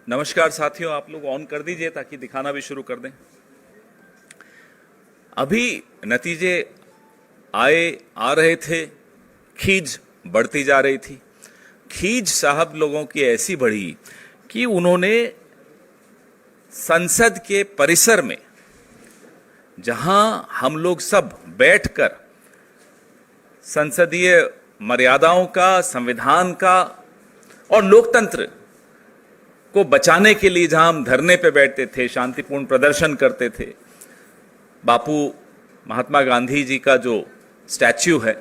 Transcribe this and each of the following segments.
नमस्कार साथियों, आप लोग ऑन कर दीजिए ताकि दिखाना भी शुरू कर दें। अभी नतीजे आ रहे थे, खींच बढ़ती जा रही थी। खींच साहब लोगों की ऐसी बढ़ी कि उन्होंने संसद के परिसर में, जहां हम लोग सब बैठकर संसदीय मर्यादाओं का, संविधान का और लोकतंत्र को बचाने के लिए जहां हम धरने पे बैठते थे, शांतिपूर्ण प्रदर्शन करते थे, बापू महात्मा गांधी जी का जो स्टैच्यू है,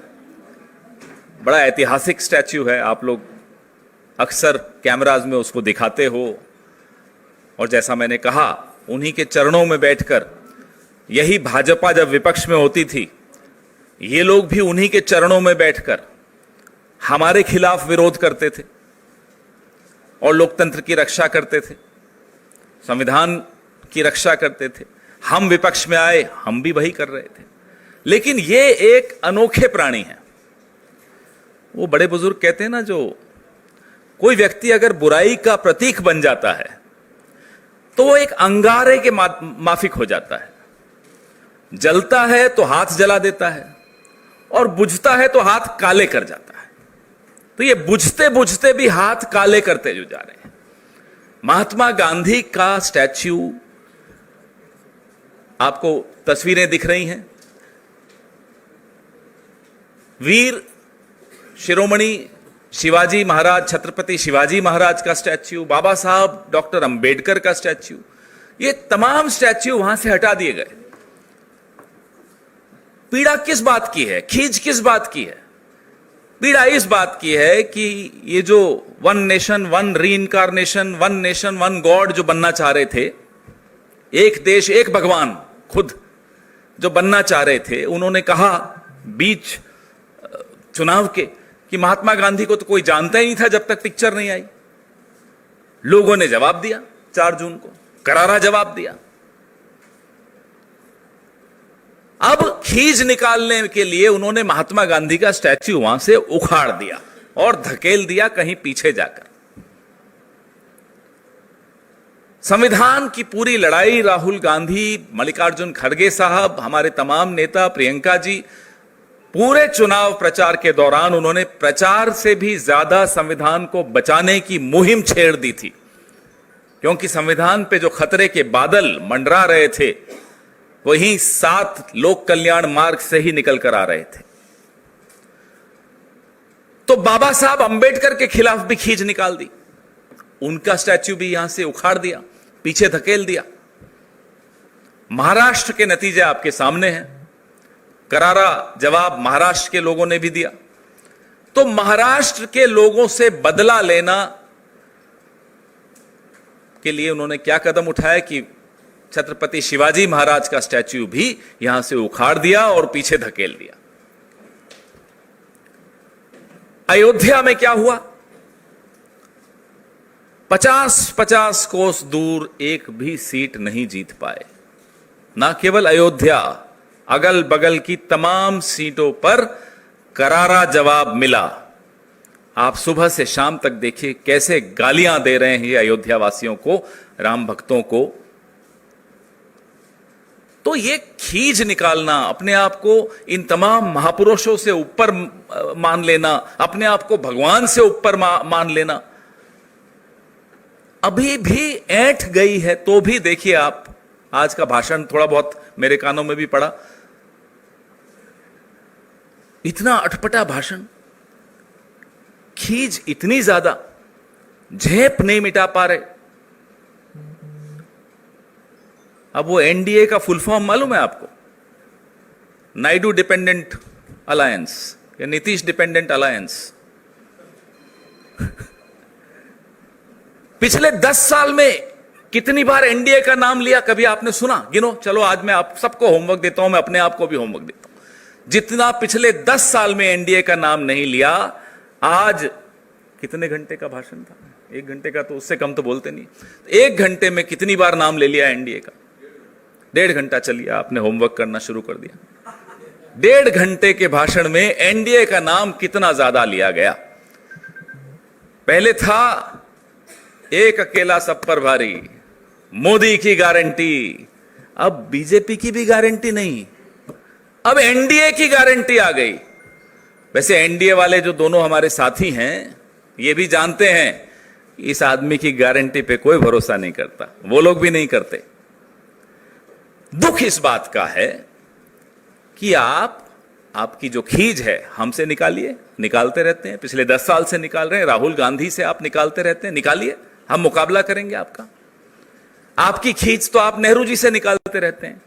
बड़ा ऐतिहासिक स्टैच्यू है, आप लोग अक्सर कैमराज में उसको दिखाते हो। और जैसा मैंने कहा, उन्हीं के चरणों में बैठकर, यही भाजपा जब विपक्ष में होती थी, ये लोग भी उन्हीं के चरणों में बैठकर हमारे खिलाफ विरोध करते थे और लोकतंत्र की रक्षा करते थे, संविधान की रक्षा करते थे। हम विपक्ष में आए, हम भी वही कर रहे थे। लेकिन ये एक अनोखे प्राणी हैं। वो बड़े बुजुर्ग कहते हैं ना, जो कोई व्यक्ति अगर बुराई का प्रतीक बन जाता है तो वो एक अंगारे के माफिक हो जाता है। जलता है तो हाथ जला देता है और बुझता है तो हाथ काले कर जाता है। तो ये बुझते बुझते भी हाथ काले करते जो जा रहे हैं। महात्मा गांधी का स्टैच्यू, आपको तस्वीरें दिख रही हैं, वीर शिरोमणि शिवाजी महाराज, छत्रपति शिवाजी महाराज का स्टैच्यू, बाबा साहब डॉक्टर अंबेडकर का स्टैच्यू, ये तमाम स्टैच्यू वहां से हटा दिए गए। पीड़ा किस बात की है, खींच किस बात की है? पीड़ा इस बात की है कि ये जो one nation one reincarnation, one nation one god जो बनना चाह रहे थे, एक देश एक भगवान खुद जो बनना चाह रहे थे, उन्होंने कहा बीच चुनाव के कि महात्मा गांधी को तो कोई जानता ही नहीं था जब तक पिक्चर नहीं आई। लोगों ने जवाब दिया, 4 जून को करारा जवाब दिया। अब खींच निकालने के लिए उन्होंने महात्मा गांधी का स्टैच्यू वहां से उखाड़ दिया और धकेल दिया कहीं पीछे जाकर। संविधान की पूरी लड़ाई राहुल गांधी, मल्लिकार्जुन खड़गे साहब, हमारे तमाम नेता, प्रियंका जी, पूरे चुनाव प्रचार के दौरान उन्होंने प्रचार से भी ज्यादा संविधान को बचाने की मुहिम छेड़ दी थी। क्योंकि संविधान पे जो खतरे के बादल मंडरा रहे थे, वही 7 लोक कल्याण मार्ग से ही निकल कर आ रहे थे। तो बाबा साहब अंबेडकर के खिलाफ भी खींच निकाल दी, उनका स्टैच्यू भी यहां से उखाड़ दिया, पीछे धकेल दिया। महाराष्ट्र के नतीजे आपके सामने हैं, करारा जवाब महाराष्ट्र के लोगों ने भी दिया। तो महाराष्ट्र के लोगों से बदला लेना के लिए उन्होंने क्या कदम उठाया कि छत्रपति शिवाजी महाराज का स्टैच्यू भी यहां से उखाड़ दिया और पीछे धकेल दिया। अयोध्या में क्या हुआ? 50-50 कोस दूर एक भी सीट नहीं जीत पाए। ना केवल अयोध्या, अगल बगल की तमाम सीटों पर करारा जवाब मिला। आप सुबह से शाम तक देखिए कैसे गालियां दे रहे हैं ये अयोध्या वासियों को, राम भक्तों को। तो ये खींच निकालना, अपने आप को इन तमाम महापुरुषों से ऊपर मान लेना, अपने आप को भगवान से ऊपर मान लेना, अभी भी ऐंठ गई है। तो भी देखिए, आप आज का भाषण थोड़ा बहुत मेरे कानों में भी पड़ा, इतना अटपटा भाषण, खींच इतनी ज्यादा, झेप नहीं मिटा पा रहे। अब वो एनडीए का फुल फॉर्म मालूम है आपको? नायडू डिपेंडेंट अलायंस या नीतीश डिपेंडेंट अलायंस। पिछले 10 साल में कितनी बार एनडीए का नाम लिया, कभी आपने सुना? गिनो। चलो आज मैं आप सबको होमवर्क देता हूं, मैं अपने आप को भी होमवर्क देता हूं। जितना पिछले 10 साल में एनडीए का नाम नहीं लिया, आज कितने घंटे का भाषण था? 1 घंटे का, तो उससे कम तो बोलते नहीं। 1 घंटे में कितनी बार नाम ले लिया एनडीए का? 1.5 घंटा चलिए, आपने होमवर्क करना शुरू कर दिया। 1.5 घंटे के भाषण में एनडीए का नाम कितना ज्यादा लिया गया? पहले था एक अकेला सब पर भारी, मोदी की गारंटी। अब बीजेपी की भी गारंटी नहीं, अब एनडीए की गारंटी आ गई। वैसे एनडीए वाले जो दोनों हमारे साथी हैं ये भी जानते हैं इस आदमी की गारंटी पे कोई भरोसा नहीं करता, वो लोग भी नहीं करते। दुख इस बात का है कि आपकी जो खींच है हमसे निकालिए, निकालते रहते हैं, पिछले 10 साल से निकाल रहे हैं, राहुल गांधी से आप निकालते रहते हैं, निकालिए, हम मुकाबला करेंगे आपका। आपकी खींच तो आप नेहरू जी से निकालते रहते हैं,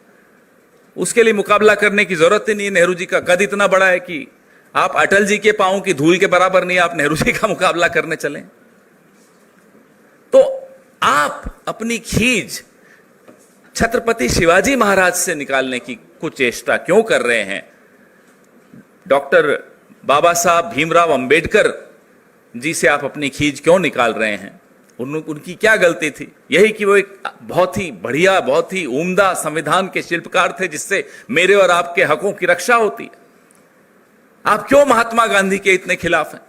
उसके लिए मुकाबला करने की जरूरत ही नहीं है। नेहरू जी का कद इतना बड़ा है कि आप अटल जी के पांव की धूल के बराबर नहीं, आप नेहरू जी का मुकाबला करने चले। तो आप अपनी खींच छत्रपति शिवाजी महाराज से निकालने की कुछ चेष्टा क्यों कर रहे हैं? डॉक्टर बाबा साहब भीमराव अंबेडकर जी से आप अपनी खींच क्यों निकाल रहे हैं? उनकी क्या गलती थी? यही कि वो एक बहुत ही बढ़िया, बहुत ही उम्दा संविधान के शिल्पकार थे जिससे मेरे और आपके हकों की रक्षा होती है। आप क्यों महात्मा गांधी के इतने खिलाफ हैं?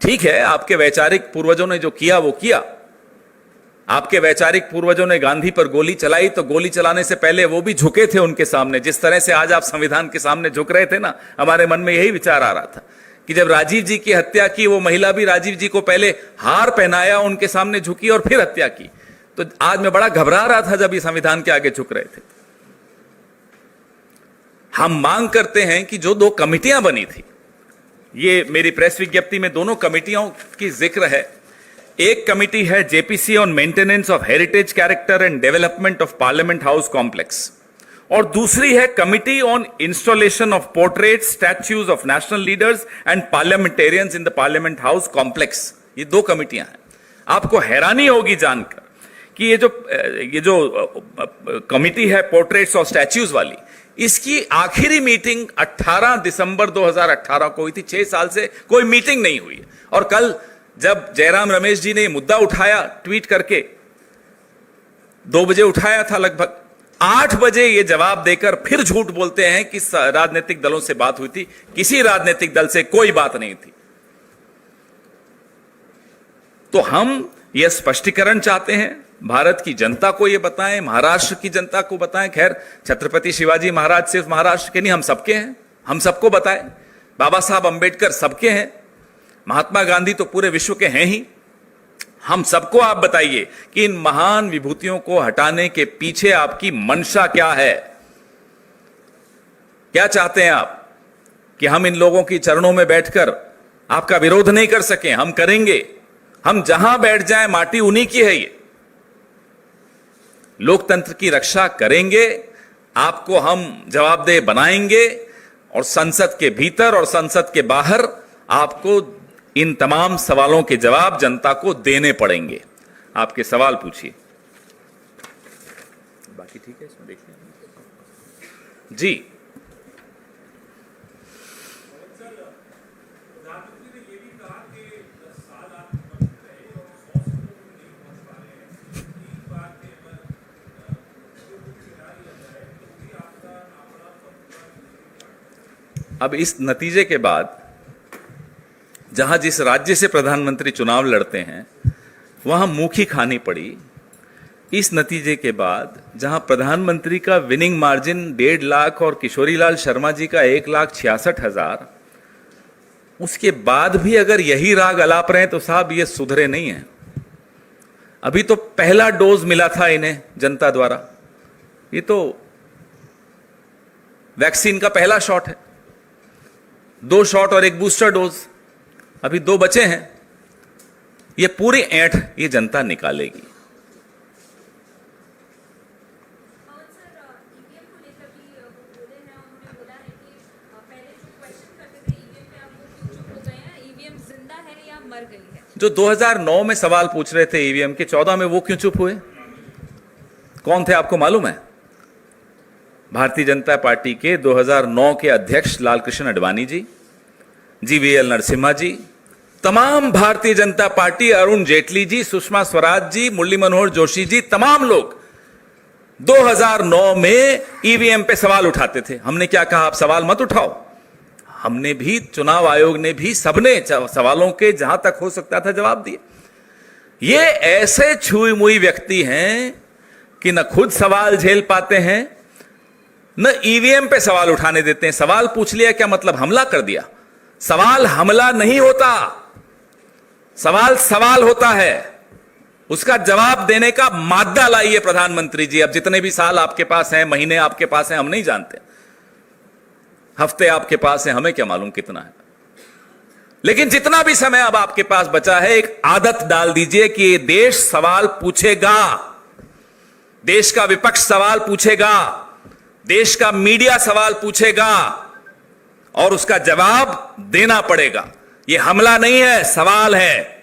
ठीक है, आपके वैचारिक पूर्वजों ने जो किया वो किया। आपके वैचारिक पूर्वजों ने गांधी पर गोली चलाई तो गोली चलाने से पहले वो भी झुके थे उनके सामने। जिस तरह से आज आप संविधान के सामने झुक रहे थे ना, हमारे मन में यही विचार आ रहा था कि जब राजीव जी की हत्या की, वो महिला भी राजीव जी को पहले हार पहनाया, उनके सामने झुकी और फिर हत्या की। तो आज मैं बड़ा घबरा रहा था जब ये संविधान के आगे झुक रहे थे। हम मांग करते हैं कि जो 2 कमिटियां बनी थी, ये मेरी प्रेस विज्ञप्ति में दोनों कमिटियों की जिक्र है। एक कमिटी है JPC on maintenance of heritage character and development of parliament house complex, और दूसरी है committee on installation of portrait statues of national leaders and parliamentarians in the parliament house complex. ये 2 कमिटियां हैं। आपको हैरानी होगी जानकर कि ये जो कमिटी है पोर्ट्रेट्स और स्टैच्यूज वाली, इसकी आखिरी मीटिंग 18 दिसंबर 2018 को हुई थी। 6 साल से कोई मीटिंग नहीं हुई। और कल जब जयराम रमेश जी ने ये मुद्दा उठाया ट्वीट करके, 2 बजे उठाया था, लगभग 8 बजे ये जवाब देकर फिर झूठ बोलते हैं कि राजनीतिक दलों से बात हुई थी। किसी राजनीतिक दल से कोई बात नहीं थी। तो हम यह स्पष्टीकरण चाहते हैं, भारत की जनता को यह बताएं, महाराष्ट्र की जनता को बताएं। खैर, छत्रपति शिवाजी महाराज सिर्फ महाराष्ट्र के नहीं, हम सबके हैं, हम सबको बताएं। बाबा साहब अंबेडकर सबके हैं, महात्मा गांधी तो पूरे विश्व के हैं ही। हम सबको आप बताइए कि इन महान विभूतियों को हटाने के पीछे आपकी मंशा क्या है? क्या चाहते हैं आप कि हम इन लोगों की चरणों में बैठकर आपका विरोध नहीं कर सकें? हम करेंगे। हम जहां बैठ जाएं, माटी उन्हीं की है। ये लोकतंत्र की रक्षा करेंगे, आपको हम जवाबदेह बनाएंगे, और संसद के भीतर और संसद के बाहर आपको इन तमाम सवालों के जवाब जनता को देने पड़ेंगे। आपके सवाल पूछिए। बाकी ठीक है, इसमें देखिए जी। अब इस नतीजे के बाद जहां जिस राज्य से प्रधानमंत्री चुनाव लड़ते हैं वहां मुखी खानी पड़ी। इस नतीजे के बाद जहां प्रधानमंत्री का विनिंग मार्जिन 1.5 लाख और किशोरीलाल शर्मा जी का 1,66,000, उसके बाद भी अगर यही राग अलाप रहे तो साहब ये सुधरे नहीं है। अभी तो पहला डोज मिला था इन्हें जनता द्वारा, ये तो वैक्सीन का पहला शॉट है, 2 शॉट और 1 बूस्टर डोज, अभी 2 बचे हैं। ये पूरी ऐंठ ये जनता निकालेगी। जो 2009 में सवाल पूछ रहे थे ईवीएम के, 14 में वो क्यों चुप हुए? कौन थे आपको मालूम है? भारतीय जनता पार्टी के 2009 के अध्यक्ष लालकृष्ण आडवाणी जी, जीवीएल नरसिम्हा जी, तमाम भारतीय जनता पार्टी, अरुण जेटली जी, सुषमा स्वराज जी, मुरली मनोहर जोशी जी, तमाम लोग 2009 में ईवीएम पे सवाल उठाते थे। हमने क्या कहा? आप सवाल मत उठाओ, हमने भी, चुनाव आयोग ने भी, सबने सवालों के जहां तक हो सकता था जवाब दिए। ये ऐसे छुई मुई व्यक्ति हैं कि न खुद सवाल झेल पाते हैं, न ईवीएम पे सवाल उठाने देते हैं। सवाल पूछ लिया क्या मतलब हमला कर दिया? सवाल हमला नहीं होता, सवाल सवाल होता है। उसका जवाब देने का मादा लाइए प्रधानमंत्री जी। अब जितने भी साल आपके पास हैं, महीने आपके पास हैं, हम नहीं जानते, हफ्ते आपके पास हैं, हमें क्या मालूम कितना है, लेकिन जितना भी समय अब आपके पास बचा है, एक आदत डाल दीजिए कि ये देश सवाल पूछेगा, देश का विपक्ष सवाल पूछेगा, देश का मीडिया सवाल पूछेगा और उसका जवाब देना पड़ेगा। ये हमला नहीं है, सवाल है।